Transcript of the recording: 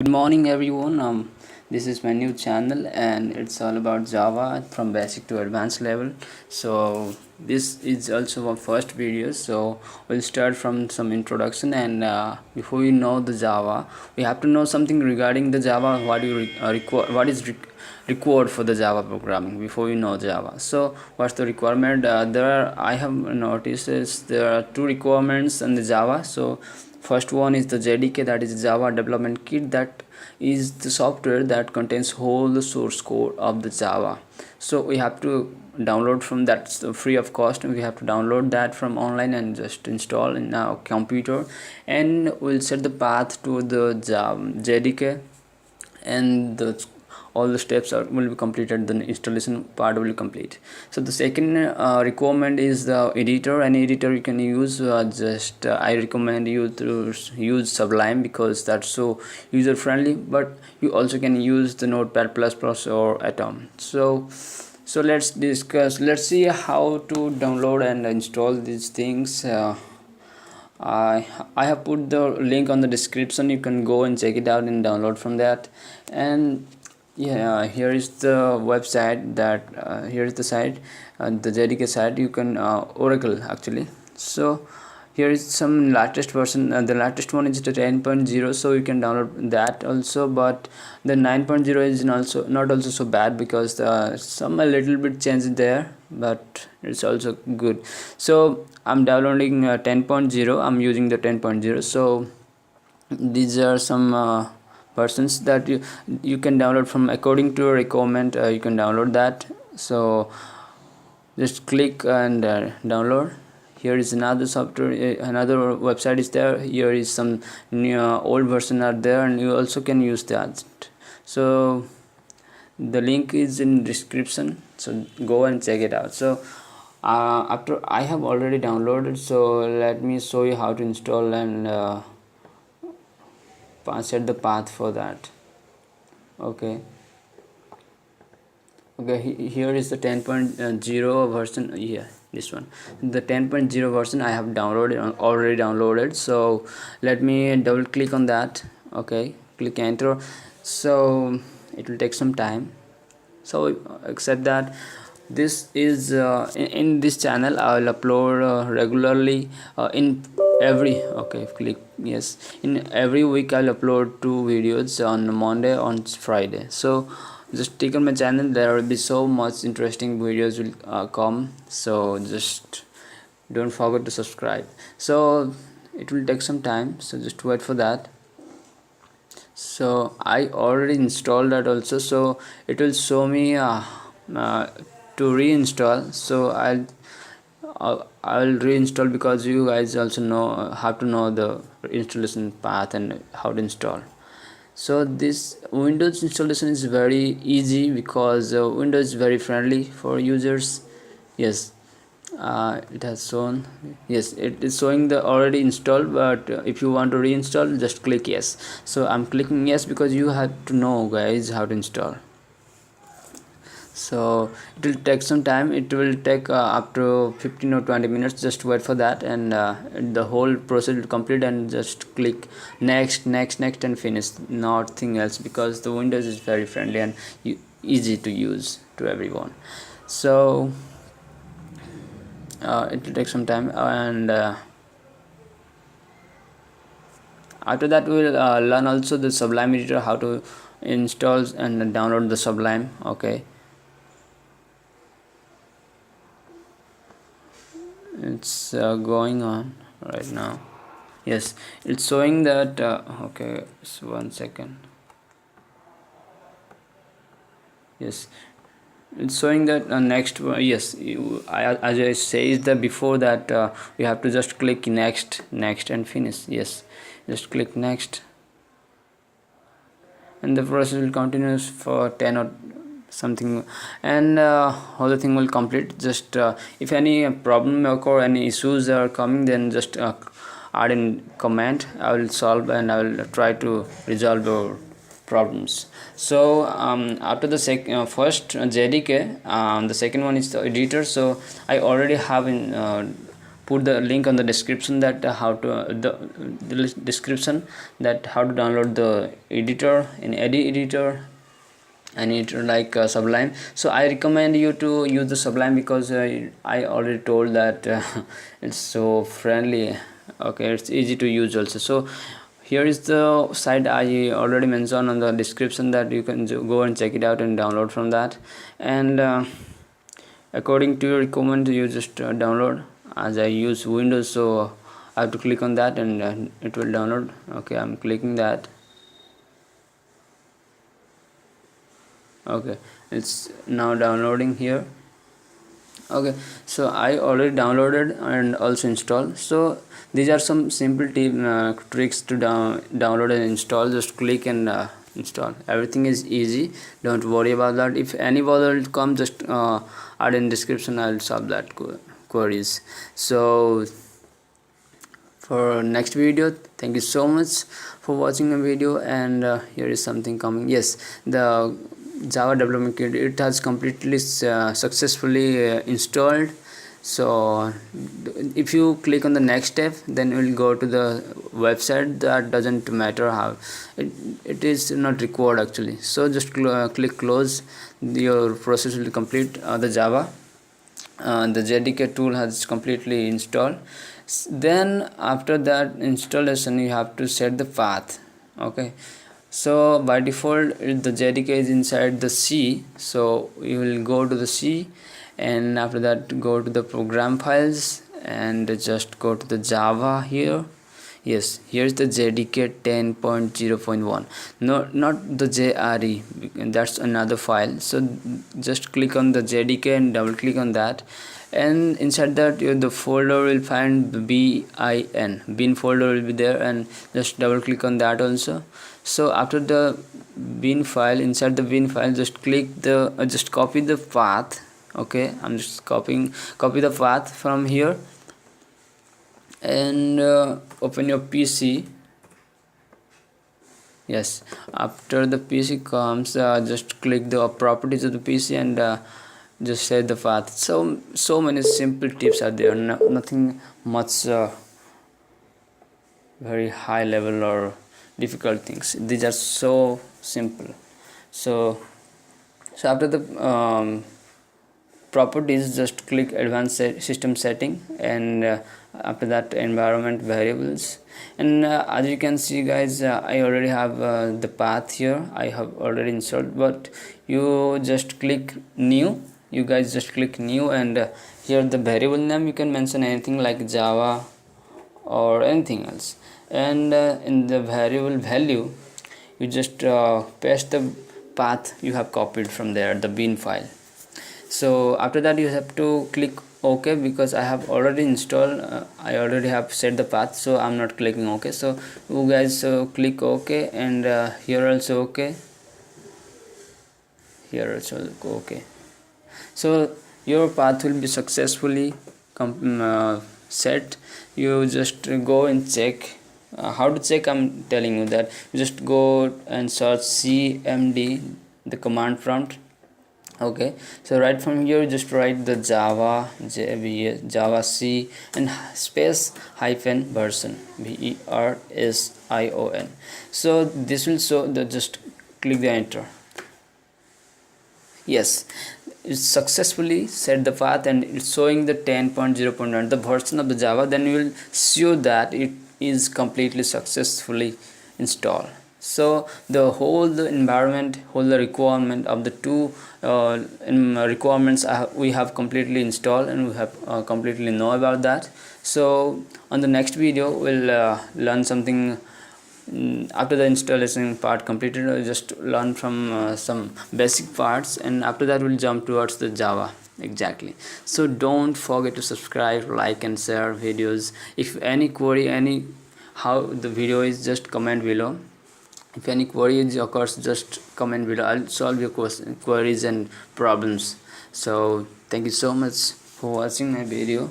Good morning, everyone. This is my new channel, and it's all about Java from basic to advanced level. So this is also our first video. So we'll start from some introduction, and before we know the Java, we have to know something regarding the Java. What you require? What is required for the Java programming before we know Java? So what's the requirement? I have noticed is there are two requirements in the Java. So first one is the JDK, that is Java Development Kit. That is the software that contains whole the source code of the Java. So we have to download from that, free of cost. We have to download that from online and just install in our computer, and we'll set the path to the Java JDK, and all the steps will be completed. The installation part will complete. So the second requirement is the editor. Any editor you can use. I recommend you to use Sublime because that's so user friendly, but you also can use the Notepad++ or Atom. So let's see how to download and install these things. I have put the link on the description. You can go and check it out and download from that. And yeah, here is the website. Here is the site, the JDK site. You can Oracle actually. So here is some latest version. The latest one is the 10.0, so you can download that also. But the 9.0 is not also so bad, because some a little bit changed there, but it's also good. So I'm downloading 10.0. I'm using the 10.0. So these are some versions that you can download from according to your requirement. You can download that. So just click and download. Here is another software, another website is there. Here is some new old version are there, and you also can use that. So the link is in description, so go and check it out. So after I have already downloaded, so let me show you how to install and set the path for that. Okay, here is the 10.0 version. Yeah, this one, the 10.0 version I have already downloaded. So let me double click on that. Okay, click enter. So it will take some time, so accept that. This is in this channel I will upload regularly in every click yes, in every week I'll upload 2 videos, on Monday, on Friday. So just click on my channel, there will be so much interesting videos will come. So just don't forget to subscribe. So it will take some time, so just wait for that. So I already installed that also, so it will show me to reinstall. So I'll reinstall, because you guys also have to know the installation path and how to install. So this Windows installation is very easy, because Windows is very friendly for users. Yes, it has shown, yes, it is showing the already installed, but if you want to reinstall, just click yes. So I'm clicking yes, because you have to know, guys, how to install. So it will take some time. It will take up to 15 or 20 minutes. Just wait for that, and the whole process will complete, and just click next, next, next, and finish. Nothing else, because the Windows is very friendly and easy to use to everyone. So it will take some time, and after that we will learn also the Sublime editor, how to install and download the Sublime. Okay, it's going on right now. Yes, it's showing that okay, so 1 second. Yes, it's showing that next yes, as I say is that before that we have to just click next, next, and finish. Yes, just click next, and the process will continue for 10 or something, and all the thing will complete. Just if any problem occur, any issues are coming, then just add in comment. I will solve, and I will try to resolve your problems. So after the first JDK, the second one is the editor. So I already have in put the link on the description that how to the description that how to download the editor in any editor, and it like Sublime. So I recommend you to use the Sublime because I already told that it's so friendly. Okay, it's easy to use also. So here is the site I already mentioned on the description that you can go and check it out and download from that. And according to your requirement you just download. As I use Windows, so I have to click on that and it will download. Okay, I'm clicking that. Okay, it's now downloading here. Okay, so I already downloaded and also installed. So these are some simple tricks to download and install. Just click and install. Everything is easy, don't worry about that. If any bother will come, just add in description, I'll solve that queries. So for next video, thank you so much for watching the video. And here is something coming. Yes, the Java development kit, it has completely successfully installed. So if you click on the next step, then you will go to the website. That doesn't matter how it is not required actually. So just click close. Your process will complete. The Java the JDK tool has completely installed. Then after that installation you have to set the path. Okay, so by default the JDK is inside the C, so you will go to the C, and after that go to the program files and just go to the Java here. Yes, here's the JDK 10.0.1, not the JRE, that's another file. So just click on the JDK and double click on that, and inside that the folder will find bin folder will be there, and just double click on that also. So after the bin file, inside the bin file, just click the just copy the path. Okay, I'm just copy the path from here, and open your PC. Yes, after the PC comes, just click the properties of the PC and just set the path. So many simple tips are there, nothing much very high level or difficult things. These are so simple. So after the properties, just click advanced system setting, and after that environment variables. And as you can see guys, I already have the path here. I have already installed, but you just click new. You guys just click new, and here the variable name you can mention anything like Java or anything else, and in the variable value you just paste the path you have copied from there, the bin file. So after that you have to click OK, because I have already installed, I already have set the path, so I'm not clicking OK. So you guys click OK, and here also OK, here also OK. So your path will be successfully set. You just go and check. How to check, I'm telling you that you just go and search cmd, the command prompt. Okay, so right from here just write the Java C and space hyphen version, version. So this will show the, just click the enter. Yes, it's successfully set the path and it's showing the 10.0.1, the version of the Java. Then you will show that it is completely successfully installed. So the whole environment, whole the requirement of the two requirements we have completely installed, and we have completely know about that. So on the next video we'll learn something. After the installation part completed, we'll just learn from some basic parts, and after that we'll jump towards the Java. Exactly. So don't forget to subscribe, like and share videos. If any query, any how the video is, just comment below. If any queries occurs, just comment below. I'll solve your queries and problems. So thank you so much for watching my video.